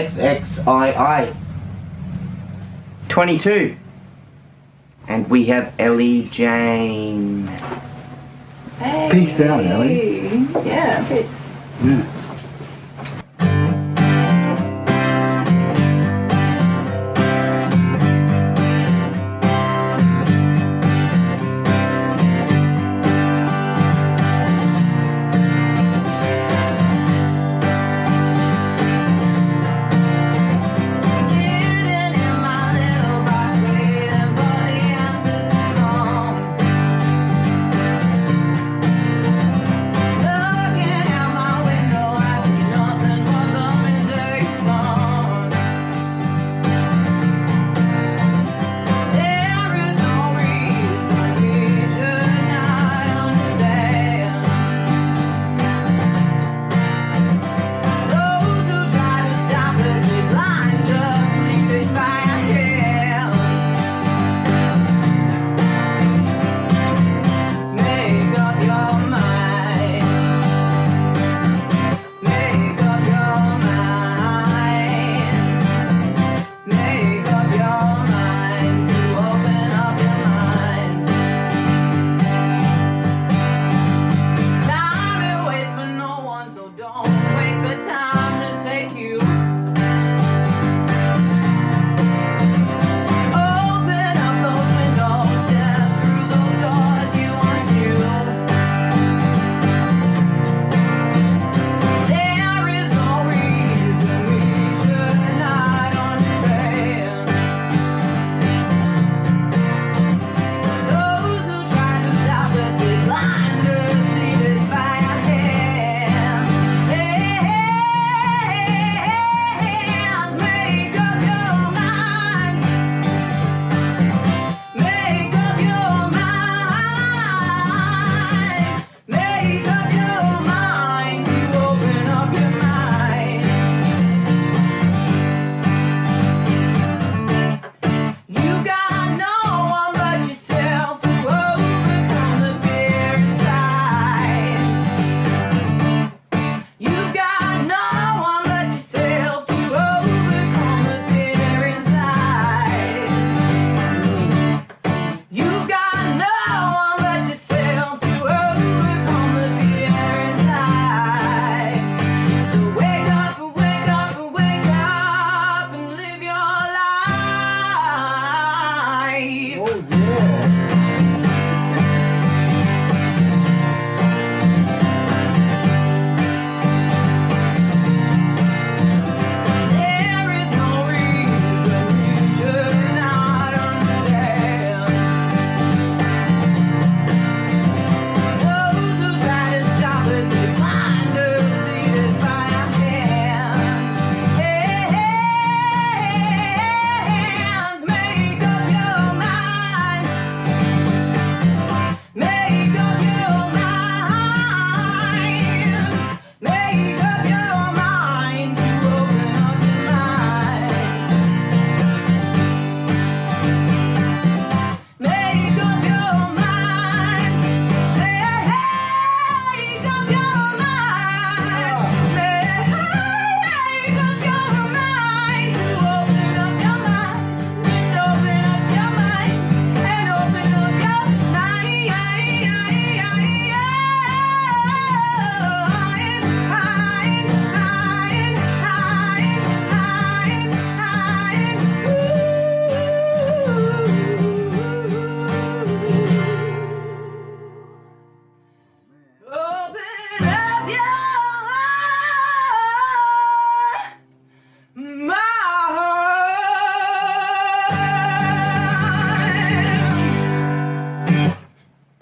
XXII 22. And we have Ellie Jane. Hey. Peace out, Ellie. Yeah, peace. Yeah.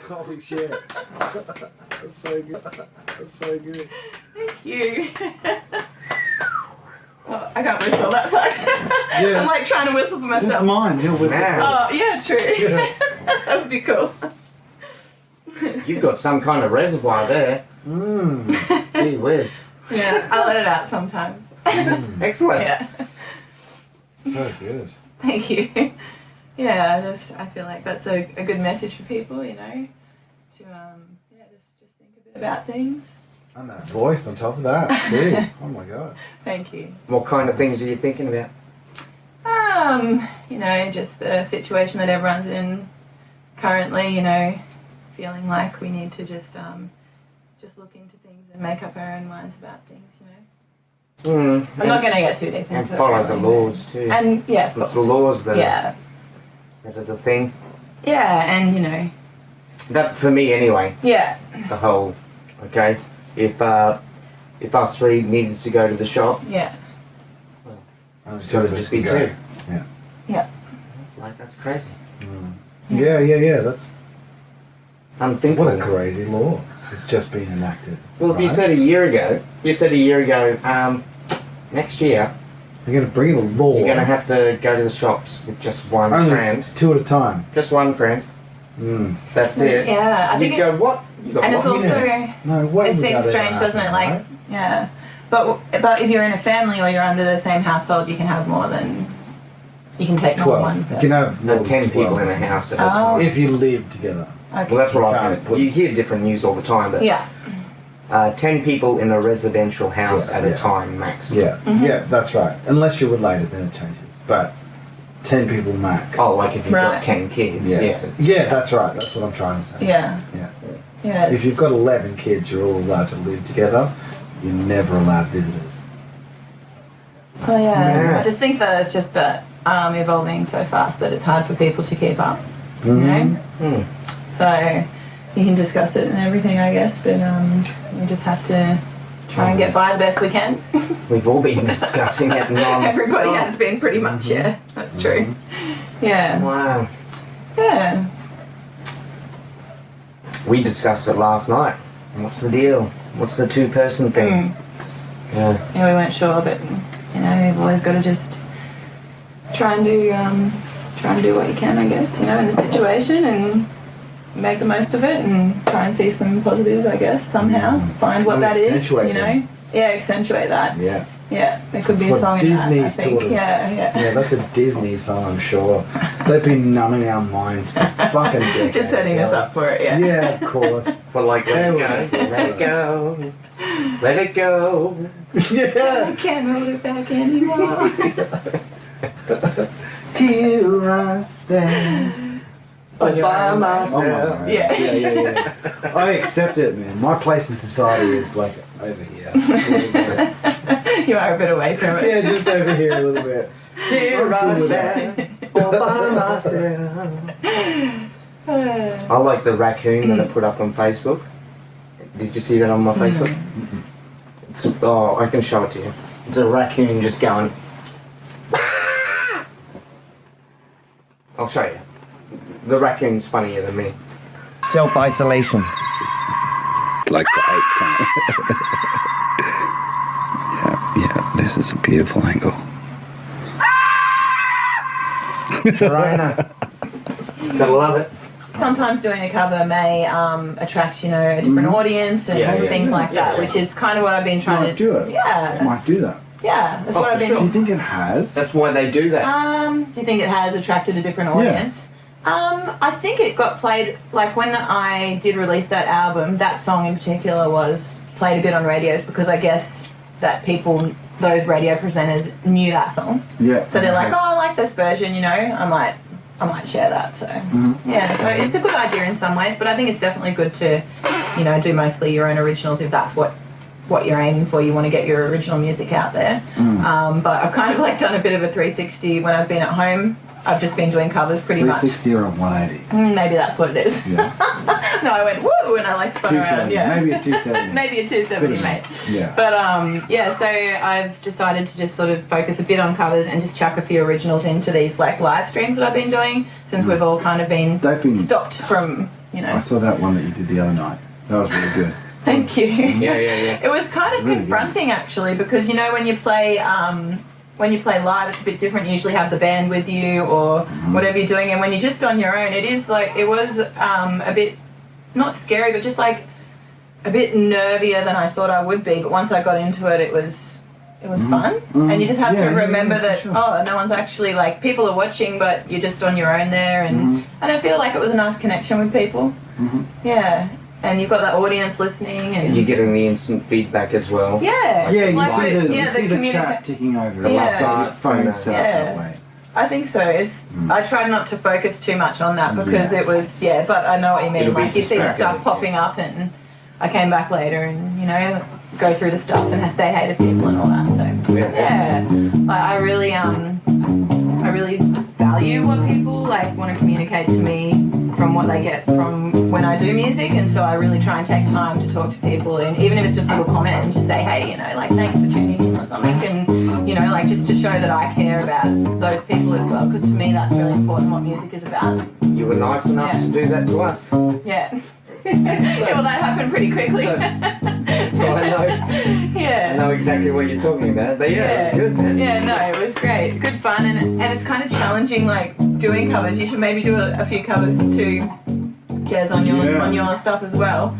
Holy shit. That's so good. That's so good. Thank you. Oh, I can't whistle that side. Yeah. I'm like trying to whistle for This is myself. mine. He'll whistle. Man. Oh, yeah, true. Yeah. That would be cool. You've got some kind of reservoir there. Mmm. Gee whiz. Yeah, I let it out sometimes. Excellent. Yeah. So good. Thank you. Yeah, I feel like that's a good message for people, you know, to just think a bit about things. And that voice on top of that, too. Oh my god. Thank you. What kind of things are you thinking about? You know, just the situation that everyone's in currently, you know, feeling like we need to just look into things and make up our own minds about things, you know. I'm not going to get too deep into it. And follow the laws too. And yeah, of it's course. the laws that, yeah. That are the thing. Yeah, and you know. That for me anyway. Yeah. The whole, okay, if us three needed to go to the shop, yeah. It's got to just be two. Yeah. Yeah. Like that's crazy. Yeah. That's unthinkable. what a crazy law. It's just been enacted. Well, if you said a year ago, next year, they're going to bring in a law. you're going to have to go to the shops with just one Only friend. 2 at a time. Just one friend. That's it. Yeah, I think you go, what? You got and it's what? also, No way. it seems strange, doesn't it? Like, right? yeah. But if you're in a family or you're under the same household, you can have more than, you can take more than 12. one You person. can have more No, than 10 people 12. in a house at a Oh. time. If you live together. Okay. Well, that's what I can't think. put- You hear different news all the time, but Yeah. 10 people in a residential house Yeah, at a yeah. time max. Yeah, yeah, that's right. Unless you're related, then it changes. But 10 people max. Oh, like if you've Right. got 10 kids. yeah. Yeah. Yeah, that's right. That's what I'm trying to say. Yeah. Yeah. Yeah. If you've got 11 kids, you're all allowed to live together. You're never allowed visitors. Oh yeah. Yes. I just think that it's just that evolving so fast that it's hard for people to keep up. You know? So you can discuss it and everything, I guess, but we just have to try and get by the best we can. We've all been discussing it non-stop. Everybody has been pretty much, yeah. That's true. Yeah. Wow. Yeah. We discussed it last night. What's the deal? What's the 2-person thing? Yeah. Yeah, we weren't sure, but you know, you've always got to just try and do what you can, I guess, you know, in the situation and make the most of it and try and see some positives, I guess, somehow. Find what And that is, accentuate you know. them. Yeah, accentuate that. Yeah. Yeah, there could be That's a song what in that, I Disney's think. taught us. Yeah. Yeah, that's a Disney song, I'm sure. They've been numbing our minds for fucking decades. Just setting us Ellie. up for it, yeah. Yeah, of course. But like, let it go. Yeah. Let it go. Let it go. Yeah. I can't hold it back anymore. Here I stand. On your By own. myself. Oh my God. Yeah. Yeah. I accept it, man. My place in society is like over here. You are a bit away from it. Yeah, just over here a little bit. Here I'm I cool with that. stand. All by myself. I like the raccoon that I put up on Facebook. Did you see that on my Facebook? It's, oh, I can show it to you. It's a raccoon just going. "Ah!" I'll show you. The raccoon's funnier than me. Self-isolation. Like the 8th time. yeah, this is a beautiful angle. Corona. Gotta love it. Sometimes doing a cover may attract, you know, a different audience and Yeah, yeah, things like yeah, that, yeah. which is kind of what I've been trying Might to do it. Yeah, Might do that. yeah, that's Oh, what I've for been. Do you think it has? That's why they do that. Do you think it has attracted a different audience? I think it got played, like when I did release that album, that song in particular was played a bit on radios because I guess that people, those radio presenters knew that song. Yeah. So they're like, oh, I like this version, you know, I might share that. So yeah, so it's a good idea in some ways, but I think it's definitely good to, you know, do mostly your own originals if that's what you're aiming for. You want to get your original music out there. But I've kind of like done a bit of a 360 when I've been at home. I've just been doing covers pretty much. 360 or a 180. Maybe that's what it is. Yeah. No, I went woo and I like spun around. 270. Yeah. Maybe a 270. Maybe a 270, mate. Yeah. But yeah, so I've decided to just sort of focus a bit on covers and just chuck a few originals into these like live streams that I've been doing since we've all kind of been They've been- stopped from, you know. I saw that one that you did the other night. That was really good. Thank you. Yeah. It was kind of Really confronting actually because you know when you play live it's a bit different. You usually have the band with you or whatever you're doing, and when you're just on your own, it was a bit not scary, but just like a bit nervier than I thought I would be. But once I got into it, it was fun, and you just have to remember that sure. oh, no one's actually like people are watching, but you're just on your own there, and I feel like it was a nice connection with people. Yeah. and you've got that audience listening, and You're getting the instant feedback as well. yeah, Yeah, it's you like see those- the, yeah, you see the communica- chat ticking over. Yeah. Like that, your phone set up Yeah. that way. I think so. I tried not to focus too much on that because it was but I know what you mean. It'll be Like you see the stuff distracting, popping up, and I came back later and go through the stuff and say hey to people and all that. So like, I really value what people like want to communicate to me from what they get from when I do music, and so I really try and take time to talk to people, and even if it's just a little comment and just say hey, like thanks for tuning in or something, and like just to show that I care about those people as well, because to me that's really important what music is about. You were nice enough to do that to us. Yeah. Yeah, well that happened pretty quickly. So I know. Yeah. I know exactly what you're talking about, but it's good, man. Yeah, no, it was great. Good fun, and it's kind of challenging, like, doing covers. You should maybe do a few covers to Jez on your stuff as well.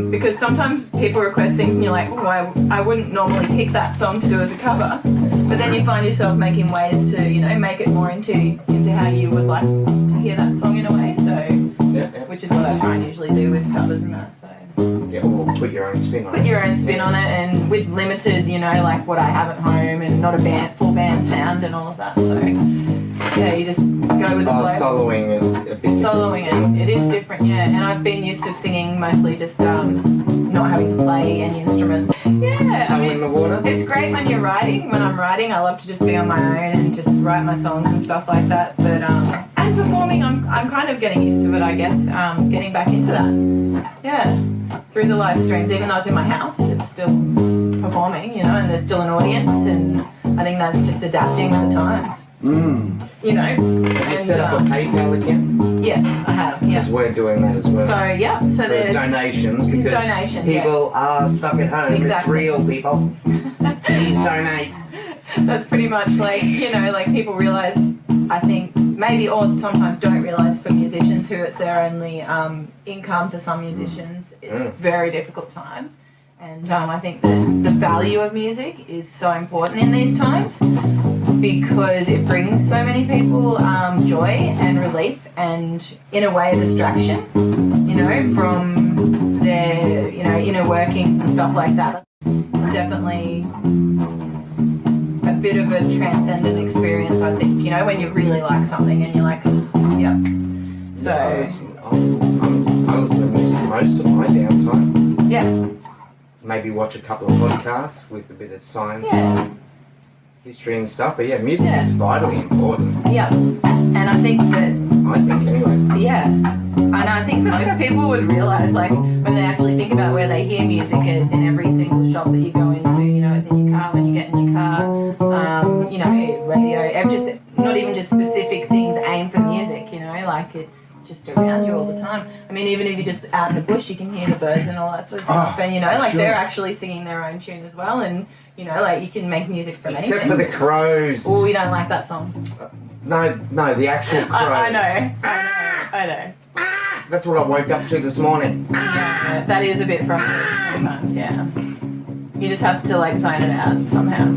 Because sometimes people request things and you're like, oh, I wouldn't normally pick that song to do as a cover. But then you find yourself making ways to, make it more into how you would like to hear that song in a way. So, which is what I try and usually do with covers and that. So. Yeah, or put your own spin on it. Put your own spin on it, and with limited, like what I have at home, and not a full band sound and all of that. So, yeah, you just go with the flow. Soloing a bit. Soloing it is different, yeah. And I've been used to singing mostly just not having to play any instruments. Yeah, Tongue in the water. it's great when you're writing. When I'm writing, I love to just be on my own and just write my songs and stuff like that. But and performing, I'm kind of getting used to it, I guess. Getting back into that. Yeah, through the live streams. Even though I was in my house, it's still performing, and there's still an audience, and I think that's just adapting with the times. Have you set up a PayPal again? Yes, I have. Yeah. Because we're doing that as well. So For there's donations, because people are stuck at home. Exactly. It's real, people. Please donate. That's pretty much like, like people realise, I think, maybe or sometimes don't realise for musicians who it's their only income. For some musicians, it's a very difficult time. And I think that the value of music is so important in these times because it brings so many people joy and relief and, in a way, a distraction, from their, inner workings and stuff like that. It's definitely a bit of a transcendent experience, I think, when you really like something and you're like, yeah. So... I listen to music most of my downtime. Yeah. Maybe watch a couple of podcasts with a bit of science and history and stuff. But music is vitally important. Yeah. And I think anyway. Yeah. And I think that most people would realise, like, when they actually think about where they hear music, it's in every single shop that you go into, it's in your car when you get in your car, radio, just not even just specific things aimed for music, like it's just around you all the time. I mean, even if you're just out in the bush, you can hear the birds and all that sort of stuff. And, they're actually singing their own tune as well. And, you can make music from anything. Except for the crows. Oh, you don't like that song? No, the actual crows. I know. That's what I woke up to this morning. Yeah, that is a bit frustrating sometimes, yeah. You just have to, zone it out somehow.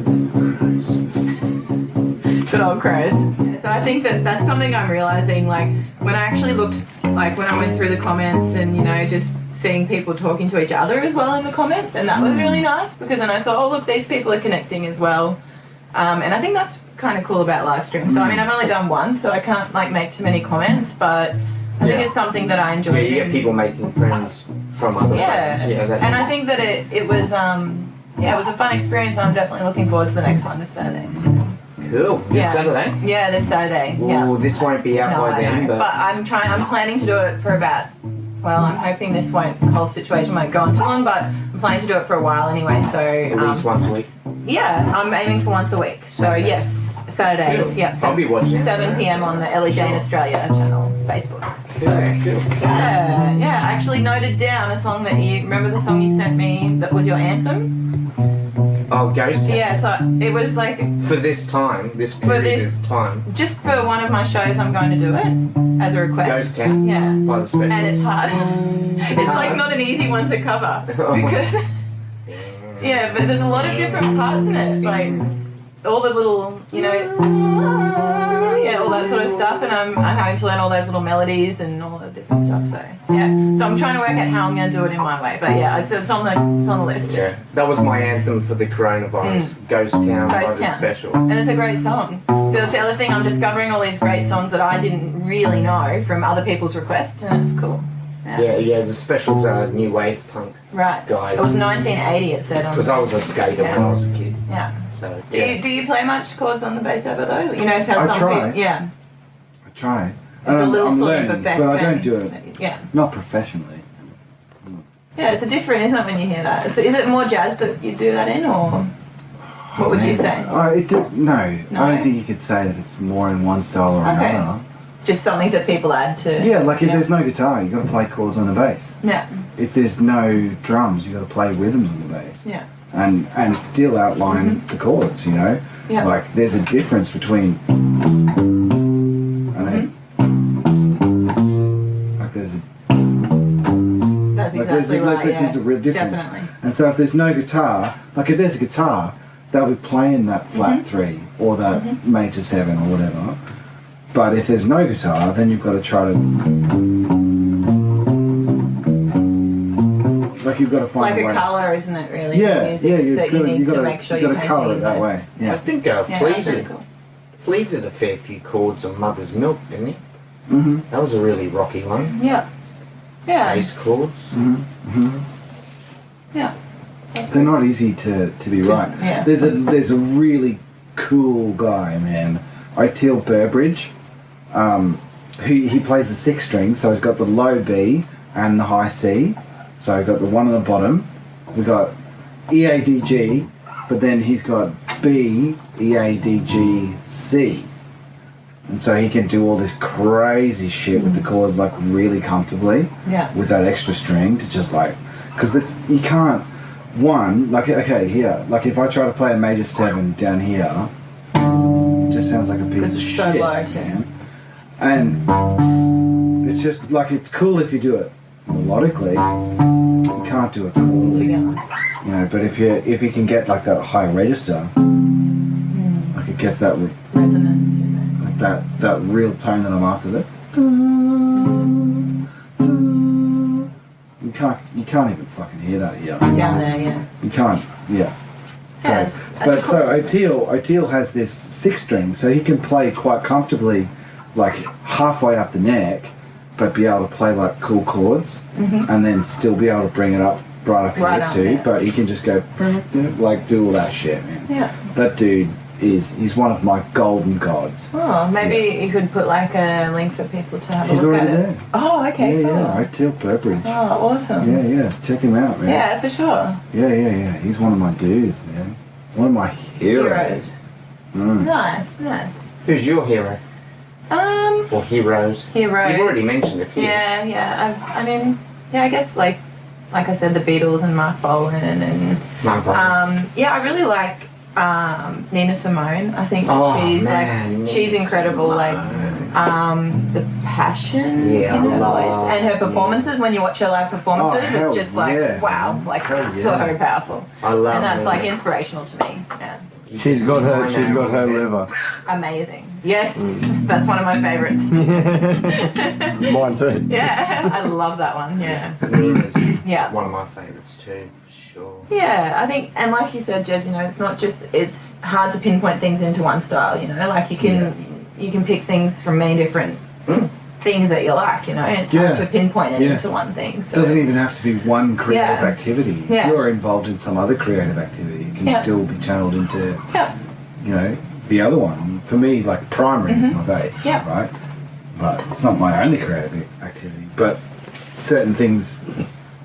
Good old crows. So I think that's something I'm realising, when I actually looked, when I went through the comments and, just seeing people talking to each other as well in the comments, and that was really nice because then I saw, oh, look, these people are connecting as well. And I think that's kind of cool about live streams. So, I've only done one, so I can't, make too many comments, but I think it's something that I enjoy. Yeah, you get people making friends from other friends. And I think that it was, it was a fun experience, and I'm definitely looking forward to the next one this Saturday. So. Cool. This Saturday? Yeah, this Saturday. Well, this won't be out by then, but I'm planning to do it for about, I'm hoping the whole situation won't go on too long, but I'm planning to do it for a while anyway, so... At least once a week? Yeah, I'm aiming for once a week, so yes, Saturdays, cool. Yep. So I'll be watching 7 p.m. on the Ellie Jane Australia channel, Facebook. Cool. Yeah, I actually noted down a song that remember the song you sent me that was your anthem? Oh, Ghost Town. Yeah, so it was for this period of time. Just for one of my shows, I'm going to do it as a request. Ghost Town. Yeah. By the special. And it's hard. It's not an easy one to cover because but there's a lot of different parts in it. all the little, you know, yeah, all that sort of stuff, and I'm having to learn all those little melodies and all the different stuff. So yeah, so I'm trying to work out how I'm going to do it in my way. But yeah, it's on the list. Yeah, that was my anthem for the coronavirus. Ghost Town by the Specials. And it's a great song. So that's the other thing. I'm discovering all these great songs that I didn't really know from other people's requests, and it's cool. Yeah, the Specials are new wave punk right. guys. It was 1980. It said on. Because I was a skater when I was a kid. Yeah. So do you play much chords on the bass ever though? You know how I some try. people, yeah. I try. It's a little I'm sort learning, of effect. but I don't do it. Yeah. Not professionally. Yeah, it's a different, isn't it, when you hear that? So is it more jazz that you do that in, or what would you say? No, I don't think you could say that it's more in one style or another. Just something that people add to. Yeah, like if there's no guitar, you got to play chords on the bass. Yeah. If there's no drums, you got to play rhythms on the bass. Yeah. And still outline the chords, you know. Yeah. Like there's a difference between. Like there's a. That's Like exactly right. there's a real difference. Definitely. And so if there's no guitar, like if there's a guitar, they'll be playing that flat 3 or that major 7 or whatever. But if there's no guitar, then you've got to try to, like you've got to find it's like a way. a colour, isn't it? Really? Yeah, music yeah. that you need to make sure you've got to you're colour it painting that way. I Yeah. think Yeah, Flea that's really did. cool. Flea did a fair few chords on Mother's Milk, didn't he? Mhm. That was a really rocky one. Yeah. Yeah. Mm-hmm. Bass chords. Yeah. They're not easy to be right. Yeah. There's a really cool guy, man. Oteil Burbridge. He plays the 6 string, so he's got the low B and the high C. So we've got the one on the bottom. We've got E A D G, but then he's got B E A D G C. And so he can do all this crazy shit with the chords like really comfortably. Yeah. With that extra string to just like, because you can't. One, like, okay, here, like if I try to play a major 7 down here, it just sounds like a piece of it's shit, so low too. man. And it's just like, it's cool if you do it melodically. You can't do it chordally, Together. you know. But if you can get like that high register, like it gets that Resonance in like that real tone that I'm after. That you can't even fucking hear that here. there. Down there, yeah. You can't, yeah. Yeah, So, that's but so cool. Oteil has this 6 string, so he can play quite comfortably, like halfway up the neck, but be able to play like cool chords, and then still be able to bring it up right up Right here up too. there. But he can just go like do all that shit, man. Yeah. That dude he's one of my golden gods. Oh, maybe you could put like a link for people to have He's a look already at there. it. Oh, okay, Yeah, cool. yeah. Oteil Burbridge. Oh, awesome. Yeah. Check him out, man. Yeah, for sure. Yeah. He's one of my dudes, man. One of my heroes. Mm. Nice. Who's your hero? Or heroes? Heroes. You've already mentioned a few. Yeah. I mean, I guess like I said, the Beatles and Mark Bolan and yeah, I really like Nina Simone. I think she's incredible. Like the passion in her voice and her performances. When you watch her live performances, it's just like wow, like so powerful. I love and that's her. like inspirational to me. Yeah. She's got her river. Amazing. Yes, that's one of my favorites. Mine too. Yeah, I love that one. Yeah. Nina's Yeah. one of my favourites too, for sure. Yeah, I think, and like you said, Jez, you know, it's not just, it's hard to pinpoint things into one style, you know, like you can pick things from many different things that you like, you know, and it's hard to pinpoint it into one thing. So It doesn't even have to be one creative Yeah. activity. If Yeah. you're involved in some other creative activity, it can still be channeled into, you know, the other one. For me, like primary is my bass, right? But it's not my only creative activity. But certain things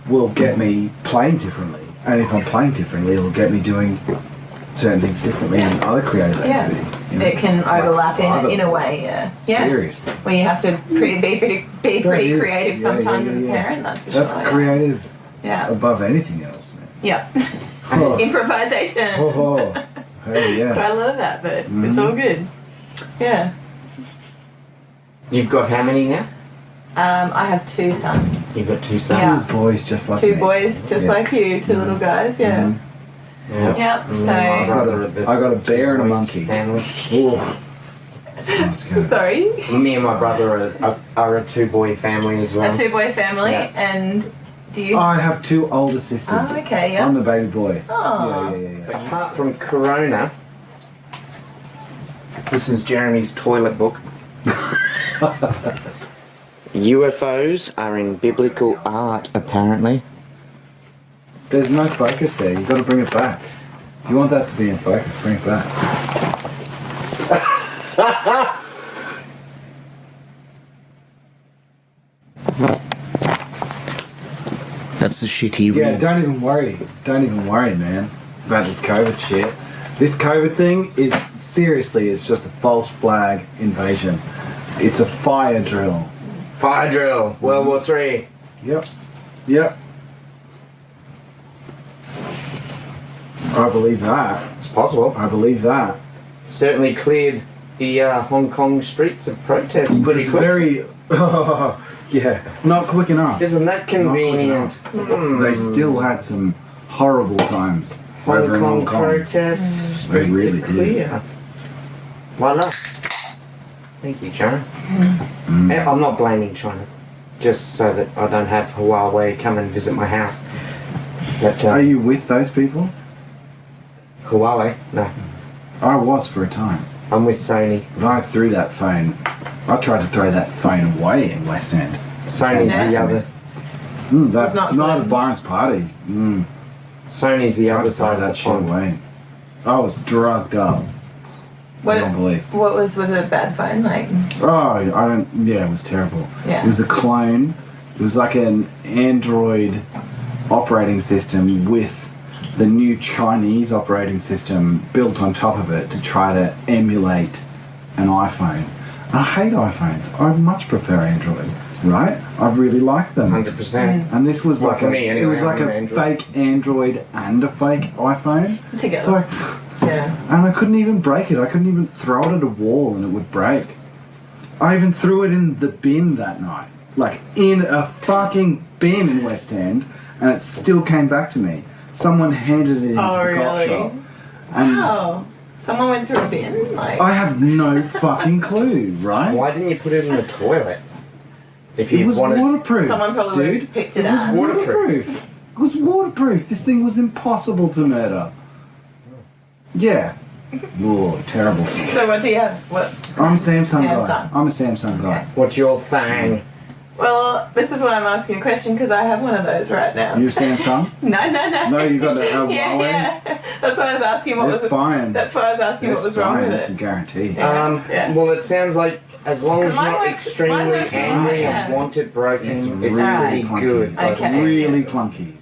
will get me playing differently. And if I'm playing differently, it'll get me doing certain things differently in other creative activities. You know? It can overlap in a way, yeah. Seriously. Where you have to be pretty creative sometimes as a parent, that's for sure. That's creative Yeah. above anything else, man. Yeah. Oh. Improvisation. Oh, hey, yeah. I love that, but it's all good. Yeah. You've got how many now? I have 2 sons. You've got 2 sons. Yeah. 2 boys just like Two me. boys, just like you, 2 little guys, yeah. Yeah. Yep. And then my So brother at the I got a bear and a boys monkey. Family. Oh. Let's go. sorry, Me and my brother are a 2-boy family as well. a 2-boy family, Yeah. and do you? I have 2 older sisters. Oh, okay, yeah. I'm the baby boy. Oh. Yeah. But apart from Corona, this is Jeremy's toilet book. UFOs are in biblical art, apparently. There's no focus there. You've got to bring it back. If you want that to be in focus, bring it back. That's a shitty Yeah, read. don't even worry. Don't even worry, man, about this COVID shit. This COVID thing is seriously, it's just a false flag invasion. It's a fire drill. Fire drill, World War III. Yep. I believe that. It's possible. I believe that. Certainly cleared the Hong Kong streets of protest But pretty it's quick. very... yeah, not quick enough. Isn't that convenient? They still had some horrible times over in Hong Kong. protests. They Streets really are did. clear. Voila. Thank you, China. Mm. I'm not blaming China, just so that I don't have Huawei come and visit my house. But Are you with those people? Huawei? No, I was for a time. I'm with Sony. But I threw that phone. I tried to throw that phone away in West End. Sony's Yeah. the other. That It's not night good. at Byron's party. Sony's the I other just threw side of that the shit pond. away. I was drugged up. I don't believe. What was it a bad phone like? Oh, I don't. Yeah, it was terrible. Yeah. It was a clone. It was like an Android operating system with the new Chinese operating system built on top of it to try to emulate an iPhone. And I hate iPhones. I much prefer Android. Right? I really like them. 100%. And this was Well, like for a, me anyway, it was like I'm a an Android. fake Android and a fake iPhone. Together. So Yeah. and I couldn't even break it. I couldn't even throw it at a wall and it would break. I even threw it in the bin that night. Like in a fucking bin in West End, and it still came back to me. Someone handed it into the cop really? shop. And Wow. Someone went through a bin? Like, I have no fucking clue, right? Why didn't you put it in the toilet? If It you was wanted. waterproof. Someone probably would dude. have picked it It was up. waterproof. It was waterproof. This thing was impossible to murder. Yeah. Whoa, terrible. So what do you have? What? I'm a Samsung guy. Samsung. I'm a Samsung guy. What's your thing? Well, this is why I'm asking a question, because I have one of those right now. You a Samsung? No. No, you got a Huawei? Yeah. That's why I was asking what It's was. fine. That's why I was asking It's what was wrong fine, with I can it. guarantee. Yeah. Well, it sounds like as long as you're Mine not works- extremely mine works angry fine, and yeah. want it broken, It's it's really pretty clunky. good. by the Okay. It's sound. really clunky.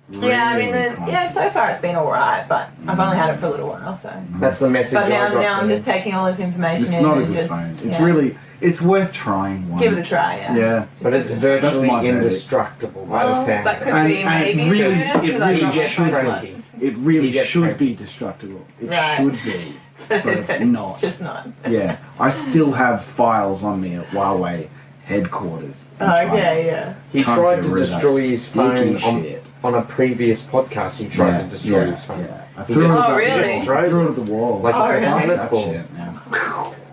Yeah, I mean, Really clunky. yeah. So far it's been all right, but I've only had it for a little while, so. That's the message But I now, got now I'm from just it. taking all this information It's in not a and good just. phone. It's yeah. really, it's worth trying once. Give it a try, yeah. Yeah. But it's That's virtually my verdict. indestructible by Well, the sound. that could And, be and maybe it really, bonus, it because I really got gets should cranky. be. It really He gets should cranky. be destructible. It Right. should be. But it's not. It's just not. Yeah. I still have files on me at Huawei headquarters. in China. Okay, yeah. He Can't tried get to rid of that destroy his phone sticky shit. on a previous podcast. He tried to destroy his phone. Yeah. I He threw just- it Oh, at- really? just throws threw it. it at the wall. Like Oh, it's a really? tennis That ball. shit now.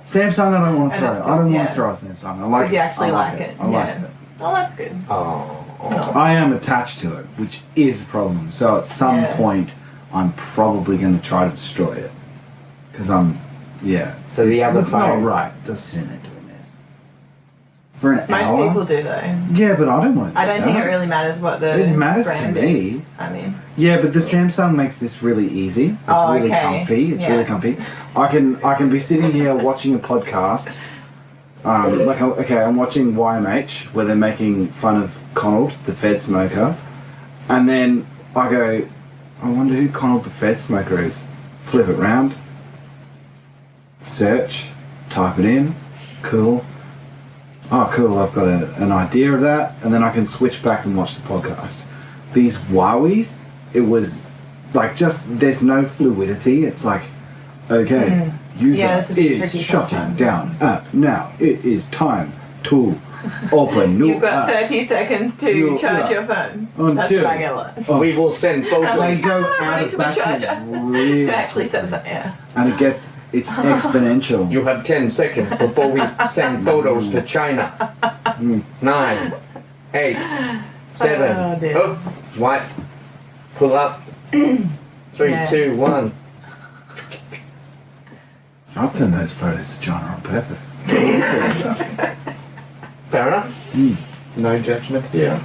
Samsung, I don't want to And throw. that's I don't good, want yeah. to throw a Samsung. I like Because you actually I like it. I like Yeah. it. Oh, that's good. Oh. I am attached to it, which is a problem. So at some Yeah. point, I'm probably going to try to destroy it. Because yeah. So the other it's not phone- right. Just sitting there doing this. For an Most hour? people do though. Yeah, but I don't want to do I don't think it that. really matters what the It matters to brand me. is. I mean, Yeah, but the Samsung makes this really easy. It's Oh, really okay. comfy. It's Yeah. really comfy. I can be sitting here watching a podcast. I'm watching YMH where they're making fun of Connell, the Fed smoker, and then I go, I wonder who Connell the Fed smoker is. Flip it round, search, type it in, cool. Oh, cool! I've got an idea of that, and then I can switch back and watch the podcast. These Huawei's, it was like there's no fluidity. It's like, okay, Yeah, it's user a bit is tricky shutting sometimes. down app now. It is time to Open. You've got 30 seconds to No, charge yeah. your phone. On That's two. what I get a lot. We will send They photos. go Running out to of the battery charger. really It actually quickly. says that, yeah. And it's exponential. You have 10 seconds before we send photos to China. 9, 8, 7. Oh, dear. Oh, white. Pull up. 3, Yeah. 2, 1. I'll send those photos to China on purpose. Fair enough. No judgment here.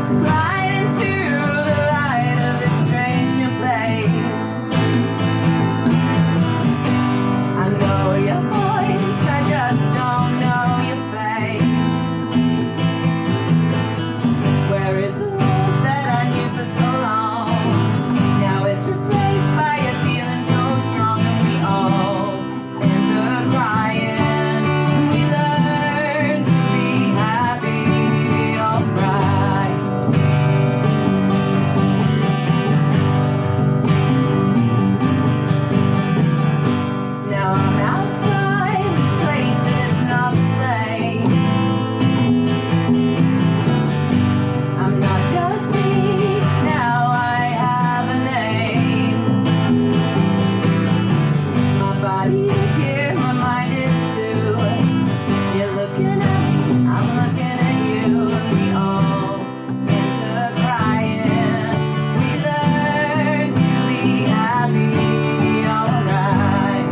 Slide into the light of this strange new place. I know your voice, I just don't know your face. Where is the love that I knew for so long? Now it's replaced by a feeling so strong, and we all enter crying. We learn to be happy, alright. Now I'm outside this place and it's not the same. I'm not just me, now I have a name. My body is here, my mind is too. You're looking at me, I'm looking at you, and we all enter crying. We learn to be happy, alright.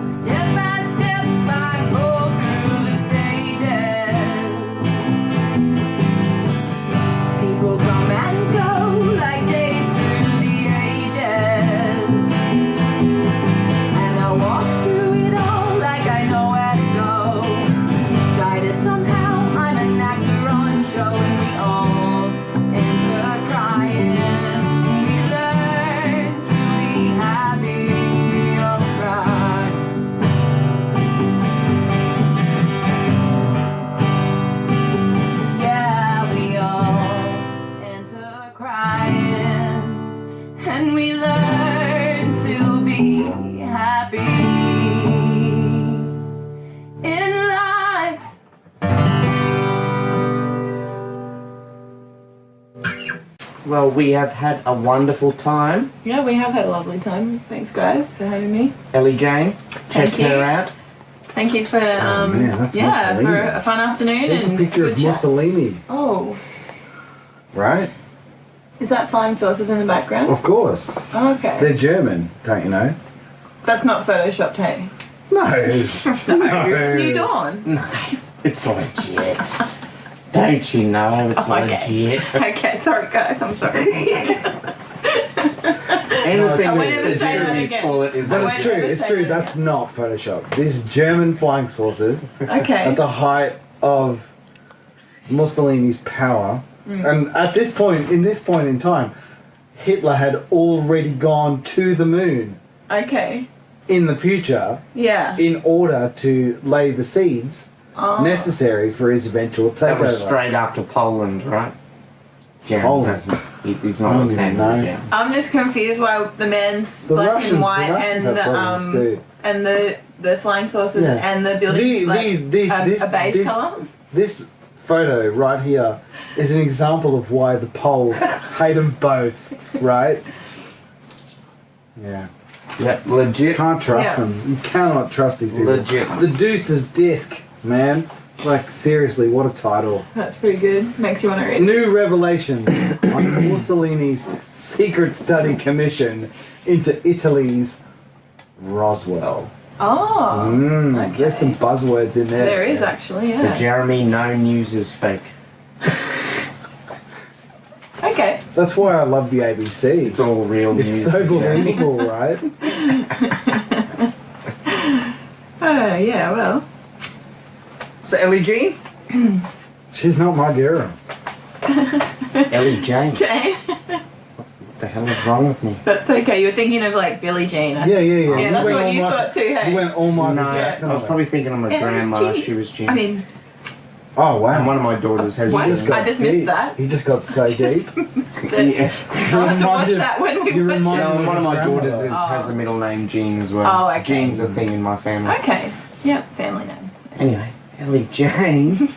Step by step, I go through the stages. People come and go like days through the ages. And I walk through it all like I know where to go. Guided somehow, I'm an actor on a show, and we all enter crying. We learn to be happy, alright. Yeah, we all enter crying, and we learn to be happy in life. Well, we have had a wonderful time. Yeah, we have had a lovely time. Thanks, guys, for having me. Ellie Jane, check Thank you. her out. Thank you for man, that's yeah, Mussolini. for a fun afternoon. There's a and picture good of chat. Mussolini, Oh, right? is that flying saucers in the background? Of course. Oh, okay. They're German, don't you know? That's not photoshopped, hey? No. No, it's New Dawn. No, it's legit. Don't you know it's Okay. legit? Okay, sorry guys, I'm sorry. Anything I won't that ever say that Germans again. call it is I But won't it's true, ever it's say true, that that's not Photoshop. These German flying saucers Okay. at the height of Mussolini's power. And at this point in time, Hitler had already gone to the moon Okay. in the future Yeah. in order to lay the seeds Oh. necessary for his eventual That was takeover. straight after Poland, right? German Poland. hasn't. He's not I a don't fan even of know. German. I'm just confused why the man's The black Russians, and white the Russians and have problems too. and the flying saucers Yeah. and the buildings like a beige this, colour. this photo right here is an example of why the Poles hate them both, right? Yeah. Yeah, legit. Can't trust Yeah. them. You cannot trust these people. Legit. The Deuce's Disc, man. Like, seriously, what a title. That's pretty good. Makes you want to read. New revelations on Mussolini's secret study commission into Italy's Roswell. Oh. Okay. There's some buzzwords in there. There is actually, For yeah. Jeremy, no news is fake. Okay. That's why I love the ABC. It's all real news. It's so for Jeremy. believable, right? Oh, yeah, well. So Ellie Jane? She's not my girl. Ellie Jane. Jane. What the hell is wrong with me? That's okay. You were thinking of like Billie Jane. I Yeah. Yeah, that's what you thought too, hey? You went all Michael No, Jackson. I was on probably it. thinking of my Ellie grandma. Jane. She was Jane. I mean, Oh, wow. And one of my daughters has What? Jane. I just missed deep. that. He just got so deep. Yeah. I'll have to watch that when we you watch remind it. No, me one of my grandmother. daughters has a middle name Jean as well. Oh, okay. Jean's a thing in my family. Okay. Yep, family name. Anyway, Ellie Jane.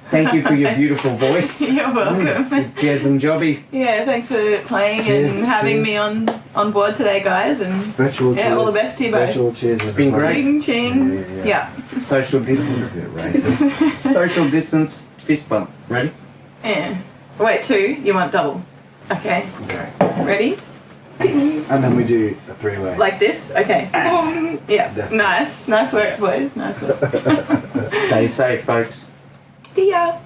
Thank you for your beautiful voice. You're welcome. Jez and Jobbie. Yeah, thanks for playing Cheers, and having cheers. me on board today, guys. And Virtual cheers. Yeah, all the best to you both. Virtual cheers. It's been everybody. great. ching, ching. Yeah. Yeah. Social It's distance. a bit racist. Social distance fist bump. Ready? Yeah. Wait, 2? You want double? Okay. Okay. Ready? And then we do a three-way. Like this? Okay. Yeah. That's Nice. Nice work, boys. Nice work. Stay safe, folks. See ya.